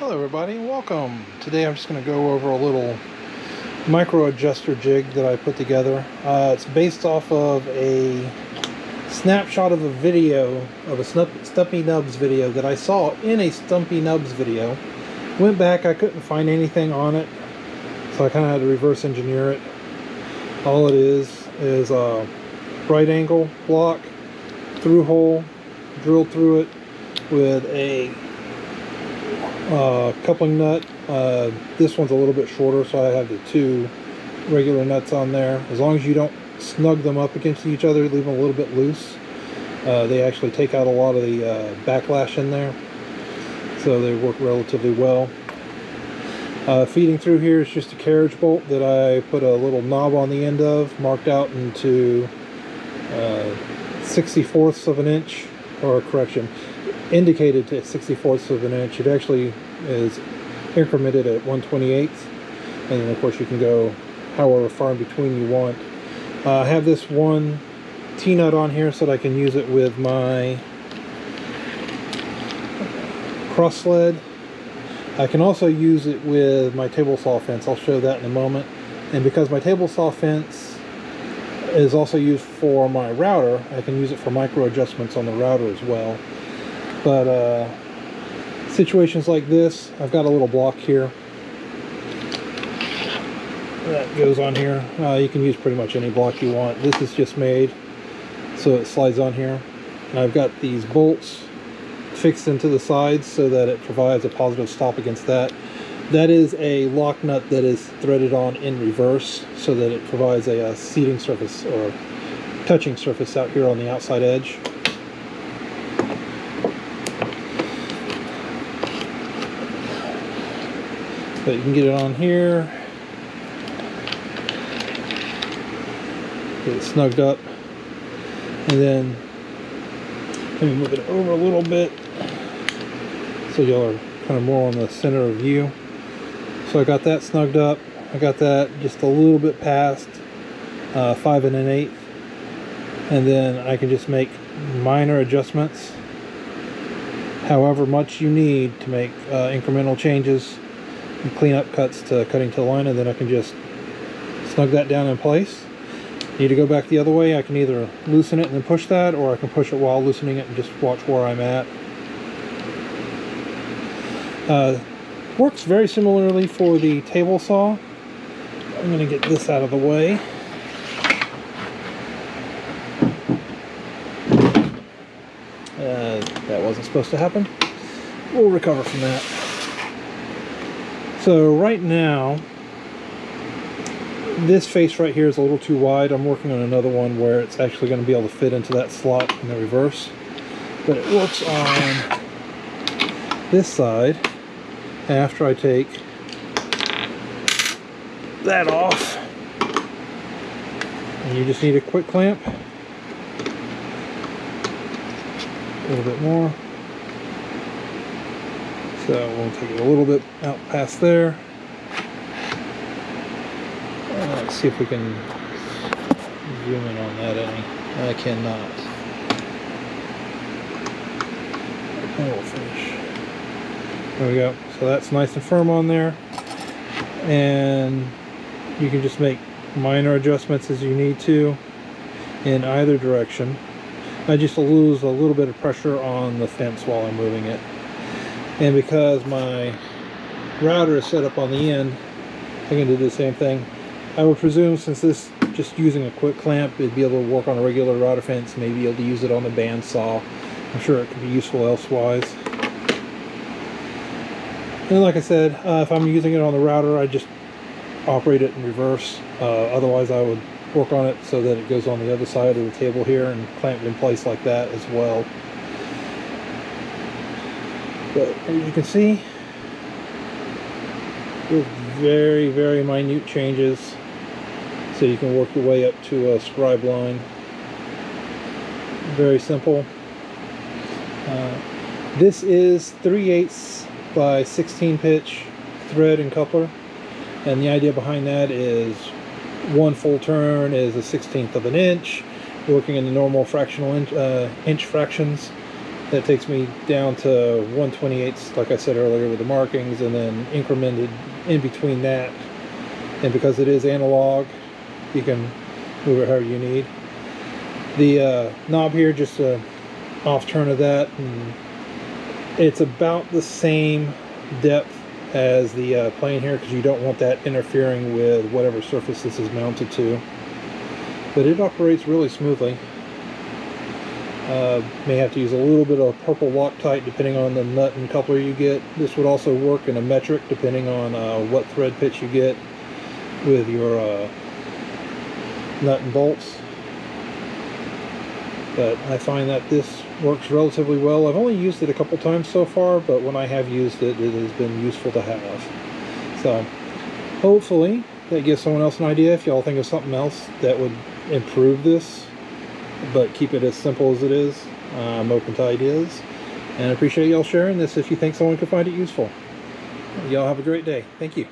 Hello everybody and welcome. Today I'm just going to go over a little micro adjuster jig that I put together. It's based off of a snapshot of a video, of a Stumpy Nubs video that I saw in a Stumpy Nubs video. Went back, I couldn't find anything on it, so I kind of had to reverse engineer it. All it is a right angle block, through hole, drilled through it with a coupling nut. This one's a little bit shorter, so I have the two regular nuts on there. As long as you don't snug them up against each other, leave them a little bit loose, they actually take out a lot of the backlash in there, so they work relatively well. Feeding through here is just a carriage bolt that I put a little knob on the end of, marked out into 64ths of an inch, or correction, indicated to 64ths of an inch. It actually is incremented at 1/28, and then of course you can go however far in between you want. I have this one T-nut on here so that I can use it with my cross sled. I can also use it with my table saw fence. I'll show that in a moment. And because my table saw fence is also used for my router, I can use it for micro adjustments on the router as well. But situations like this, I've got a little block here that goes on here. You can use pretty much any block you want. This is just made so it slides on here. And I've got these bolts fixed into the sides so that it provides a positive stop against that. That is a lock nut that is threaded on in reverse so that it provides a seating surface or touching surface out here on the outside edge. But you can get it on here, get it snugged up, and then let me move it over a little bit so y'all are kind of more on the center of view. So I got that snugged up. I got that just a little bit past 5 1/8, and then I can just make minor adjustments however much you need to make incremental changes and clean up cuts to cutting to the line, and then I can just snug that down in place. Need to go back the other way, I can either loosen it and then push that, or I can push it while loosening it and just watch where I'm at. Works very similarly for the table saw. I'm going to get this out of the way. That wasn't supposed to happen. We'll recover from that. So right now, this face right here is a little too wide. I'm working on another one where it's actually going to be able to fit into that slot in the reverse. But it works on this side. After I take that off, and you just need a quick clamp, a little bit more. So we'll take it a little bit out past there. Let's see if we can zoom in on that any. I cannot. And we'll finish. There we go. So that's nice and firm on there. And you can just make minor adjustments as you need to in either direction. I just lose a little bit of pressure on the fence while I'm moving it. And because my router is set up on the end, I can do the same thing. I would presume, since this just using a quick clamp, it'd be able to work on a regular router fence, maybe able to use it on the bandsaw. I'm sure it could be useful elsewise. And like I said, if I'm using it on the router, I just operate it in reverse. Otherwise I would work on it so that it goes on the other side of the table here and clamp it in place like that as well. But as you can see, with very, very minute changes, so you can work your way up to a scribe line. Very simple. This is 3/8 by 16 pitch thread and coupler, and the idea behind that is one full turn is a 1/16 of an inch, working in the normal fractional inch fractions. That takes me down to 1/28, like I said earlier, with the markings, and then incremented in between that. And because it is analog, you can move it however you need. The knob here, just a off turn of that, and it's about the same depth as the plane here, because you don't want that interfering with whatever surface this is mounted to. But it operates really smoothly. May have to use a little bit of purple Loctite depending on the nut and coupler you get. This would also work in a metric depending on what thread pitch you get with your nut and bolts. But I find that this works relatively well. I've only used it a couple times so far, but when I have used it, it has been useful to have. So hopefully that gives someone else an idea. If y'all think of something else that would improve this but keep it as simple as it is, I'm open to ideas, and I appreciate y'all sharing this if you think someone could find it useful. Y'all have a great day. Thank you.